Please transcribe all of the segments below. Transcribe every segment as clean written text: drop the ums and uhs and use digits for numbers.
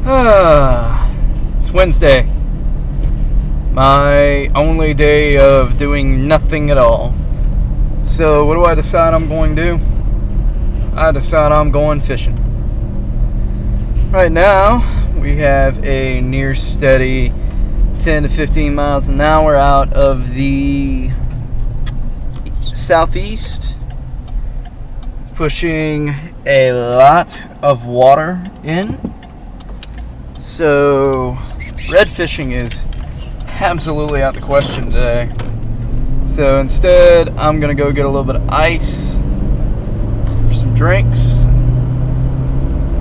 It's Wednesday. My only day of doing nothing at all. So what do I decide I'm going to do? I decide I'm going fishing. Right now, we have a near steady 10 to 15 miles an hour out of the southeast, pushing a lot of water in. So red fishing is absolutely out the question today. So instead, I'm gonna go get a little bit of ice for some drinks.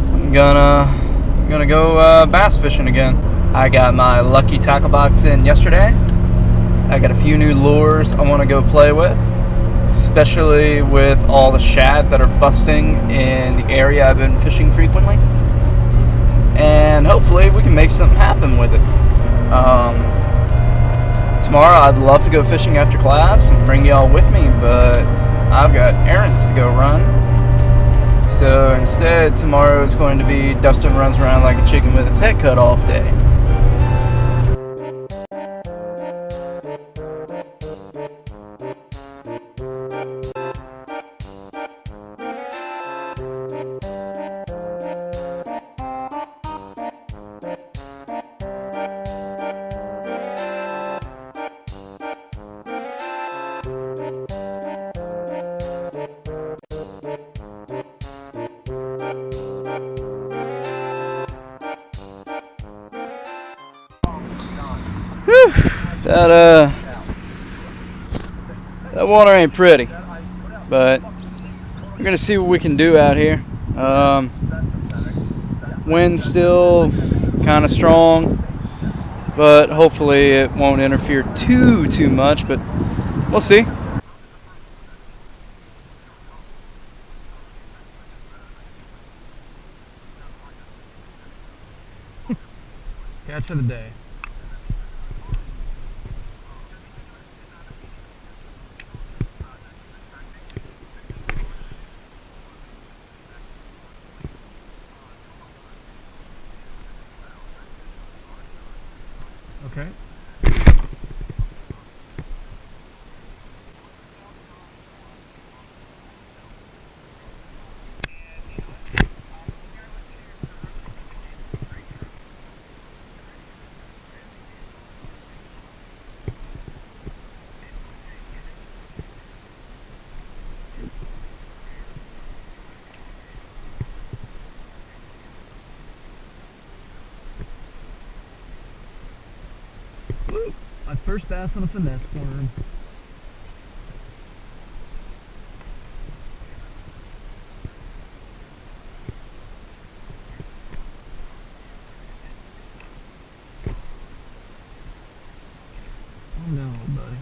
I'm gonna go bass fishing again. I got my lucky tackle box in yesterday. I got a few new lures I want to go play with, especially with all the shad that are busting in the area I've been fishing frequently. And hopefully we can make something happen with it. Tomorrow I'd love to go fishing after class and bring y'all with me, but I've got errands to go run. So instead, tomorrow is going to be Dustin runs around like a chicken with his head cut off day. Whew, that water ain't pretty, but we're gonna see what we can do out here. Wind's still kind of strong, but hopefully it won't interfere too much, but we'll see. Catch of the day. Okay. My first bass on a finesse worm. Oh no, buddy.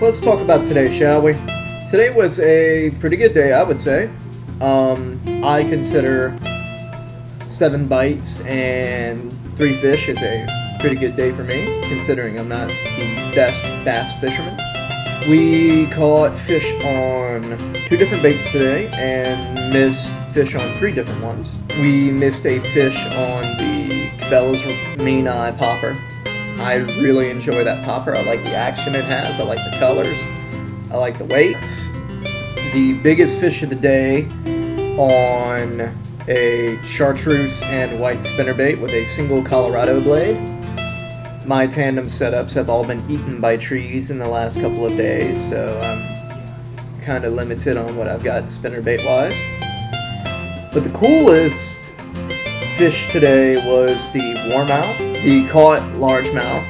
let's talk about today, shall we? Today was a pretty good day, I would say. I consider 7 bites and 3 fish is a pretty good day for me, considering I'm not the best bass fisherman. We caught fish on 2 different baits today and missed fish on 3 different ones. We missed a fish on the Cabela's main eye popper. I really enjoy that popper. I like the action it has. I like the colors. I like the weights. The biggest fish of the day on a chartreuse and white spinnerbait with a single Colorado blade. My tandem setups have all been eaten by trees in the last couple of days, so I'm kind of limited on what I've got spinnerbait wise. But the coolest fish today was the warmouth, the caught largemouth,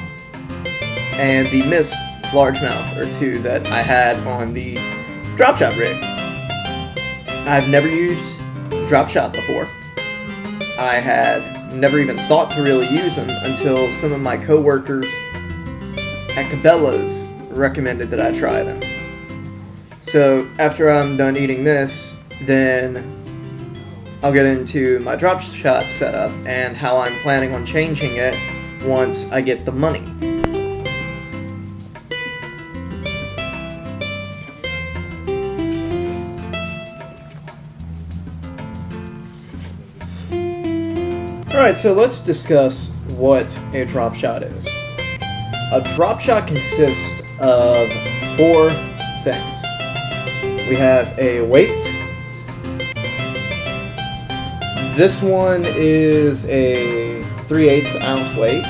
and the missed largemouth, or 2 that I had on the drop shot rig. I've never used drop shot before. I had never even thought to really use them until some of my coworkers at Cabela's recommended that I try them. So after I'm done eating this, then I'll get into my drop shot setup and how I'm planning on changing it once I get the money. Alright, so let's discuss what a drop shot is. A drop shot consists of 4 things. We have a weight. This one is a 3/8 ounce weight.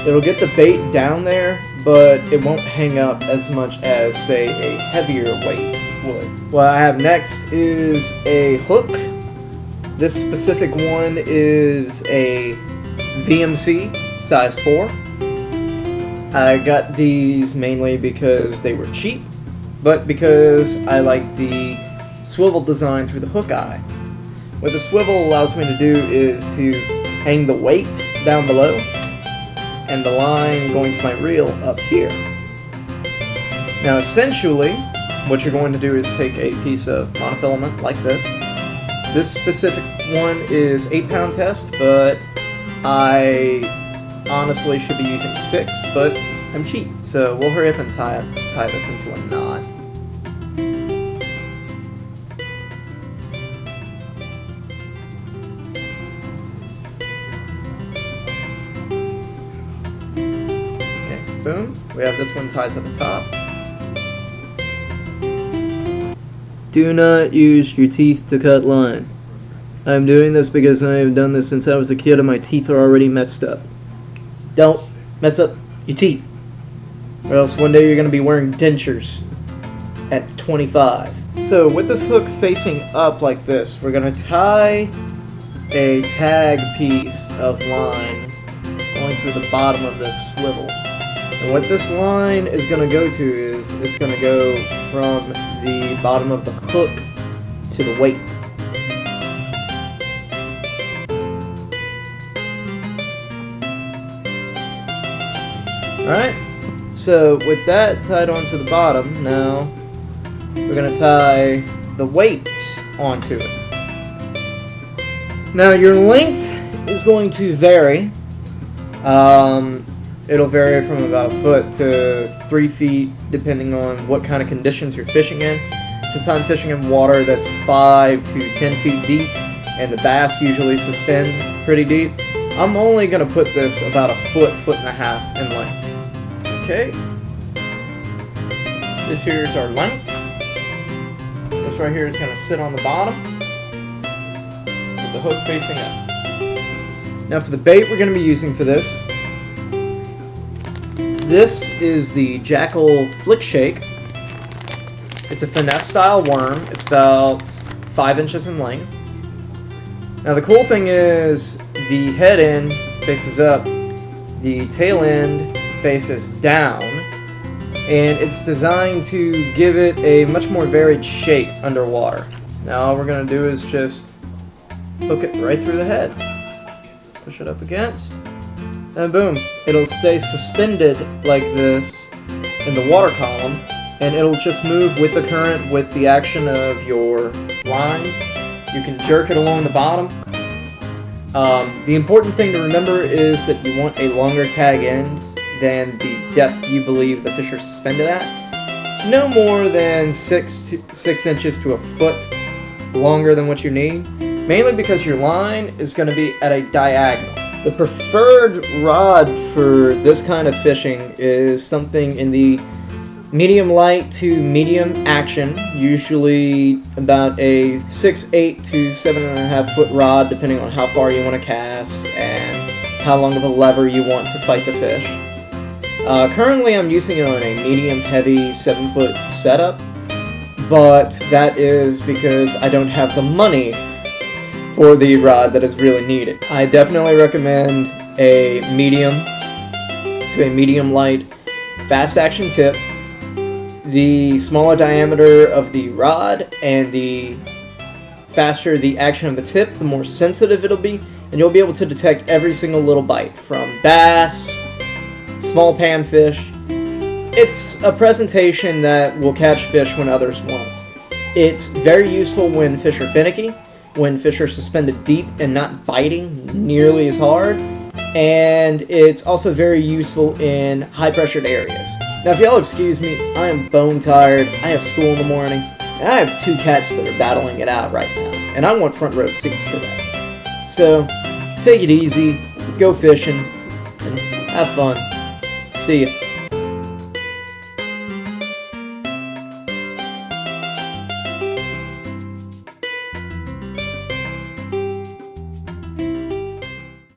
It'll get the bait down there, but it won't hang up as much as, say, a heavier weight would. What I have next is a hook. This specific one is a VMC size 4. I got these mainly because they were cheap, but because I like the swivel design through the hook eye. What the swivel allows me to do is to hang the weight down below and the line going to my reel up here. Now essentially, what you're going to do is take a piece of monofilament like this. This specific one is 8-pound test, but I honestly should be using 6, but I'm cheap, so we'll hurry up and tie this into a knot. Okay, boom. We have this one tied to the top. Do not use your teeth to cut line. I'm doing this because I have done this since I was a kid and my teeth are already messed up. Don't mess up your teeth, or else one day you're going to be wearing dentures at 25. So with this hook facing up like this, we're going to tie a tag piece of line going through the bottom of this swivel. And what this line is going to go to is, it's going to go from the bottom of the hook to the weight. Alright, so with that tied onto the bottom, now we're going to tie the weight onto it. Now your length is going to vary. It'll vary from about 1 foot to 3 feet depending on what kind of conditions you're fishing in. Since I'm fishing in water that's 5 to 10 feet deep and the bass usually suspend pretty deep, I'm only going to put this about 1 foot, 1.5 feet in length. Okay. This here is our length. This right here is going to sit on the bottom with the hook facing up. Now for the bait we're going to be using for this, this is the Jackal Flick Shake. It's a finesse style worm. It's about 5 inches in length. Now the cool thing is the head end faces up, the tail end faces down, and it's designed to give it a much more varied shake underwater. Now all we're going to do is just hook it right through the head. Push it up against, and boom, it'll stay suspended like this in the water column and it'll just move with the current with the action of your line. You can jerk it along the bottom. The important thing to remember is that you want a longer tag end than the depth you believe the fish are suspended at. No more than 6 inches to a foot longer than what you need, mainly because your line is going to be at a diagonal. The preferred rod for this kind of fishing is something in the medium light to medium action, usually about a 6/8 to 7.5 foot rod, depending on how far you want to cast and how long of a lever you want to fight the fish. Currently I'm using it on a medium heavy 7-foot setup, but that is because I don't have the money for the rod that is really needed. I definitely recommend a medium to a medium light fast action tip. The smaller diameter of the rod and the faster the action of the tip, the more sensitive it'll be, and you'll be able to detect every single little bite, from bass, small panfish. It's a presentation that will catch fish when others won't. It's very useful when fish are finicky, when fish are suspended deep and not biting nearly as hard, and it's also very useful in high pressured areas. Now if y'all excuse me, I am bone tired, I have school in the morning, and I have 2 cats that are battling it out right now, and I want front row seats to that. So, take it easy, go fishing, and have fun. See ya.